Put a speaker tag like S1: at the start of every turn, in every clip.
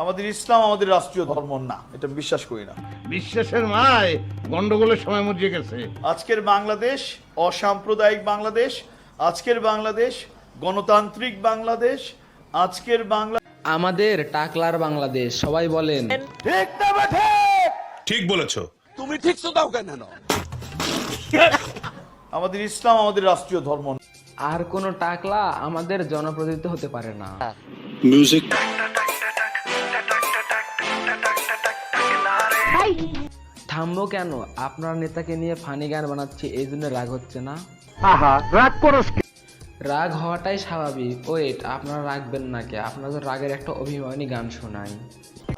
S1: আমাদের ইসলাম আমাদের রাষ্ট্রীয় ধর্ম না, এটা বিশ্বাস করি না।
S2: বিশ্বাসের মায় গন্ডগোলের সময় মরিয়ে গেছে।
S1: আজকের বাংলাদেশ অসাম্প্রদায়িক বাংলাদেশ, আজকের বাংলাদেশ গণতান্ত্রিক বাংলাদেশ, আজকের বাংলা
S3: আমাদের টাকলার বাংলাদেশ সবাই বলেন
S1: ঠিক না বেঠে?
S4: ঠিক বলেছো।
S5: তুমি ঠিক তো দাও কেন?
S1: আমাদের ইসলাম আমাদের রাষ্ট্রীয় ধর্ম না।
S3: আর কোন টাকলা আমাদের জনপ্রতিনিধি হতে পারে না।
S4: মিউজিক।
S3: থামবো কেন? আপনার নেতাকে নিয়ে ফানি গান বানাচ্ছি, এই জন্য রাগ হচ্ছে না? রাগ হওয়াটাই স্বাভাবিক। ওয়েট, আপনারা রাখবেন না কে? আপনাদের রাগের একটা অভিমানী গান শোনাই।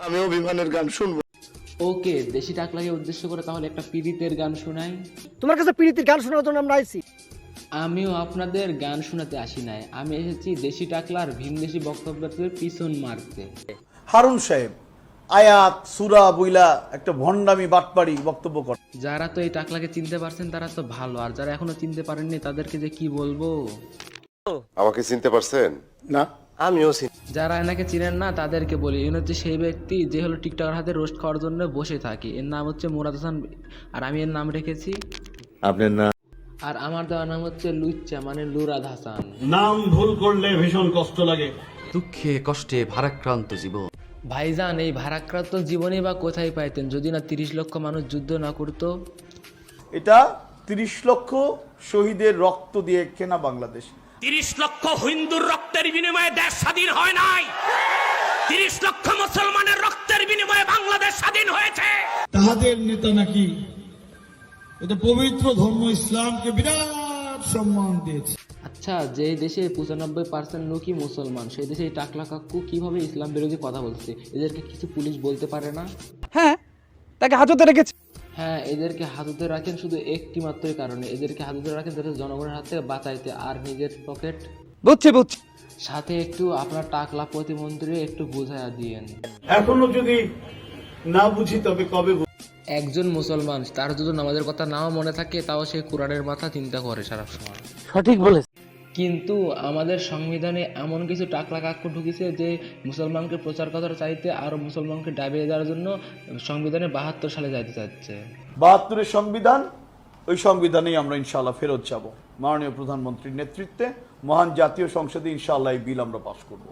S4: আমি অভিমানের গান শুনবো।
S3: ওকে, দেশি টাকলাকে উদ্দেশ্য করে তাহলে একটা পীড়িতের গান শোনাই।
S6: তোমার কাছে পীড়িতের গান শোনার জন্য আমরা আইছি।
S3: আমিও আপনাদের গান শোনাতে আসি নাই, আমি এসেছি দেশি টাকলার ভিনদেশি বক্তব্যের পিছন মারতে।
S1: হারুন সাহেব আয়াত সূরা বইলা একটা ভণ্ডামি বাটপাড়ি বক্তব্য করে।
S3: যারা তো এই টাকলাকে চিনতে পারছেন তারা তো ভালো, আর যারা এখনো চিনতে পারেননি তাদেরকে যে কি বলবো।
S7: আমাকে চিনতে পারছেন?
S4: না, আমিও
S3: যারা এনাকে চিনেন না তাদেরকে বলি, ইনি হচ্ছে সেই ব্যক্তি যে হলো টিকটকের হাতে রোস্ট খাওয়ার জন্য বসে থাকে। এর নাম হচ্ছে মুরাদ হাসান, আর আমি এর নাম রেখেছি
S4: আপনার না।
S3: আর আমার দেওয়ার নাম হচ্ছে লুচ্চা, মানে লুরাদ হাসান।
S2: নাম ভুল করলে ভীষণ কষ্ট লাগে।
S8: দুঃখে কষ্টে ভারাক্রান্ত জীবন।
S3: ভাইজান, এই ভারাক্রান্ত জীবনে বা কোথায় পাইতেন যদি না 30 লক্ষ মানুষ যুদ্ধ না করতো?
S1: এটা 30 লক্ষ শহীদের রক্ত দিয়ে কেনা বাংলাদেশ।
S5: 30 লক্ষ হিন্দুর রক্তের বিনিময়ে দেশ স্বাধীন হয় নাই। 30 লক্ষ মুসলমানের রক্তের বিনিময়ে বাংলাদেশ স্বাধীন হয়েছে।
S2: তাহাদের নেতা নাকি এটা পবিত্র ধর্ম ইসলামকে বিরাট সম্মান দিয়েছে।
S3: আচ্ছা, যে দেশে 95% লোকই মুসলমান, সেই দেশে এই টাকলা কাকু কিভাবে ইসলাম বিরোধী কথা বলছে? এদেরকে কিছু পুলিশ বলতে পারে না?
S6: হ্যাঁ, তাকে হাজতে রেখেছে।
S3: হ্যাঁ, এদেরকে হাজতে রাখেন শুধু একটি মাত্রই কারণে, এদেরকে হাজতে রাখেন যাতে জনগণের হাতে বাঁচাইতে, আর নিজের পকেট
S6: বুঝছি।
S3: সাথে একটু আপনার টাকলা প্রতিমন্ত্রী একটু বুঝাইয়া দিয়েন।
S2: এখনো যদি না বুঝি তবে কবে?
S3: একজন মুসলমান, তার যদি নামাজের কথা নাও মনে থাকে তাও সে কোরআনের মাথা চিন্তা করে সারা সময়।
S6: সঠিক বলেছে।
S3: কিন্তু আমাদের সংবিধানে এমন কিছু টাকলা কাক্কু ঢুকিছে যে মুসলমানকে প্রচার করার চাইতে আরো মুসলমানকে ডাবিয়ে দেওয়ার জন্য সংবিধানে 72 সালে যাইতে চাচ্ছে।
S1: 72-এর সংবিধান, ওই সংবিধানেই আমরা ইনশাআল্লাহ ফেরত যাব। মাননীয় প্রধানমন্ত্রীর নেতৃত্বে মহান জাতীয় সংসদে ইনশাআল্লাহ এই বিল আমরা পাস করব।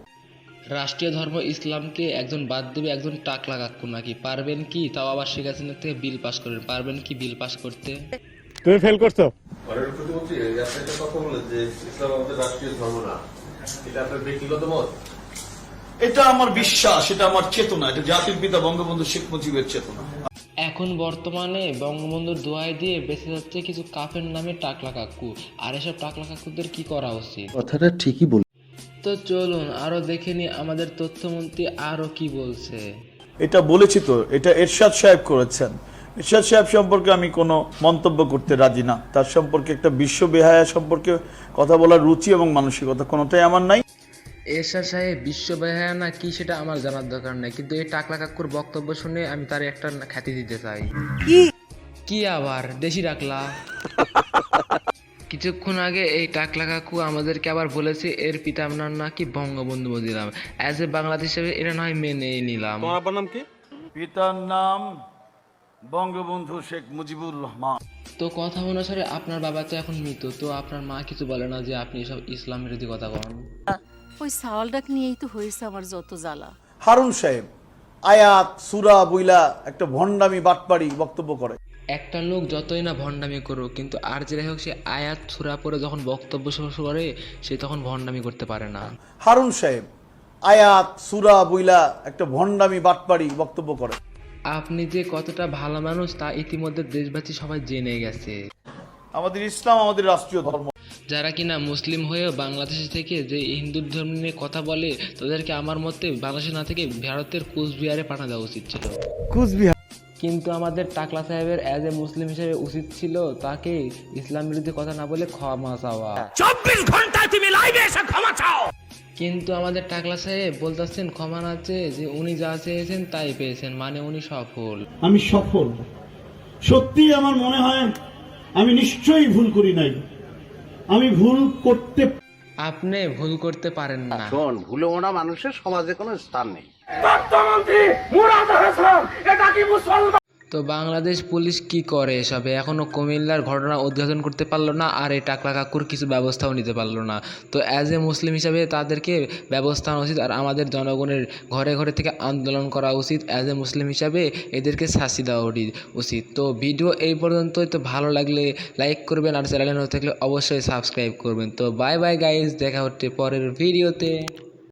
S3: রাষ্ট্রীয় ধর্ম ইসলামকে একজন বাদ দেবে একজন টাকলা কাক্কু নাকি? পারবেন কি? তাও আবার শেখ হাসিনা থেকে বিল পাস করেন, পারবেন কি বিল পাস করতে?
S2: তুমি ফেল করছো।
S1: এটা আমার বিশ্বাস, এটা আমার চেতনা, এটা জাতির পিতা বঙ্গবন্ধু শেখ মুজিবের চেতনা।
S3: এখন বর্তমানে বঙ্গবন্ধুর দোয়াই দিয়ে বেঁচে যাচ্ছে কিছু কাফের নামে টাকলা কাকু, আর এসব টাকলা কাকুদের কি করা উচিত?
S8: কথাটা ঠিকই বল।
S3: তো চলুন আরো দেখে নি আমাদের তথ্যমন্ত্রী আরো কি বলছে।
S1: এটা বলেছি তো, এটা এরশাদ সাহেব করেছেন। এরশাদ সাহেব সম্পর্কে আমি কোনো মন্তব্য করতে রাজি না। তার সম্পর্কে একটা বিশ্ব বেহায়া সম্পর্কে কথা বলার রুচি এবং মানসিকতা কোনোটাই আমার নাই।
S3: এরশাদ সাহেব বিশ্ব বেহায়া না কি সেটা আমার জানার দরকার নেই, কিন্তু এই টাকলা কাকুর বক্তব্য শুনে আমি তার একটা খ্যাতি দিতে চাই। কি আবার দেশি টাকলা? কিছুক্ষণ আগে এই টাকলা কাকু আমাদেরকে আবার বলেছে এর পিতা আপনার নাকি বঙ্গবন্ধু দিলাম। অ্যাজ এ বাংলাদেশ হিসেবে এটা নয় মেনে নিলাম।
S5: তোমার আব্বার নাম কি?
S1: পিতার নাম বঙ্গবন্ধু শেখ মুজিবুর রহমান।
S3: তো কথা অনুসারে আপনার বাবা তো এখন মৃত, তো আপনার মা কিছু বলে না যে আপনি এসব ইসলাম বিরোধী কথা বলেন?
S9: ওই সাওয়ালটাকে নিয়েই তো হয়েছে আমার যত জ্বালা।
S1: হারুন সাহেব আয়াত সূরা বইলা একটা ভণ্ডামি বাটপাড়ি বক্তব্য করে।
S3: একটা লোক যতই না ভণ্ডামি করুক, কিন্তু আর যেটাই হোক সে আয়াত সূরা পড়ে যখন বক্তব্য শুরু করে সে তখন ভণ্ডামি করতে পারে না।
S1: হারুন সাহেব আয়াত সূরা বইলা একটা ভণ্ডামি বাটপাড়ি বক্তব্য করে।
S3: আপনি যে কতটা ভালো মানুষ তা ইতিমধ্যে দেশবাসী সবাই জেনে গেছে।
S1: আমাদের ইসলাম আমাদের রাষ্ট্রীয় ধর্ম।
S3: যারা কিনা মুসলিম হয়েও বাংলাদেশ থেকে যে হিন্দু ধর্ম নিয়ে কথা বলে তাদেরকে আমার মতে বাংলাদেশে না থেকে ভারতের কুচবিহারে পাঠা দেওয়া উচিত ছিল।
S6: কুচবিহার।
S3: কিন্তু আমাদের টাকলা সাহেবের অ্যাজ এ মুসলিম হিসেবে উচিত ছিল তাকে ইসলাম বিরোধী কথা না বলে ক্ষমা চাওয়া।
S5: 24 ঘন্টায় তুমি লাইভে এসে ক্ষমা চাও।
S3: কিন্তু আমাদের টাকলা সাহেব বলতেছেন ক্ষমা না চেয়ে যে উনি যা চেয়েছেন তাই পেয়েছেন, মানে উনি সফল।
S2: আমি সফল। সত্যি আমার মনে হয় আমি নিশ্চয়ই ভুল করি নাই। আমি ভুল করতে
S3: আপনি ভুল করতে পারেন না।
S5: শোন, ভুলে ওনা মানুষের সমাজে কোনো স্থান নেই।
S3: তো বাংলাদেশ পুলিশ কি করে এসবে? এখনো কুমিল্লার ঘটনা উদ্ঘাটন করতে পারলো না, আর এই টাকলা কাকুর কিছু ব্যবস্থাও নিতে পারলো না। তো অ্যাজ এ মুসলিম হিসাবে তাদেরকে ব্যবস্থা নেওয়া উচিত, আর আমাদের জনগণের ঘরে ঘরে থেকে আন্দোলন করা উচিত। অ্যাজ এ মুসলিম হিসাবে এদেরকে শাস্তি দেওয়া উচিত। তো ভিডিও এই পর্যন্তই। তো ভালো লাগলে লাইক করবেন, আর চ্যানেলে নতুন থাকলে অবশ্যই সাবস্ক্রাইব করবেন। তো বাই বাই গাইজ, দেখা হচ্ছে পরের ভিডিওতে।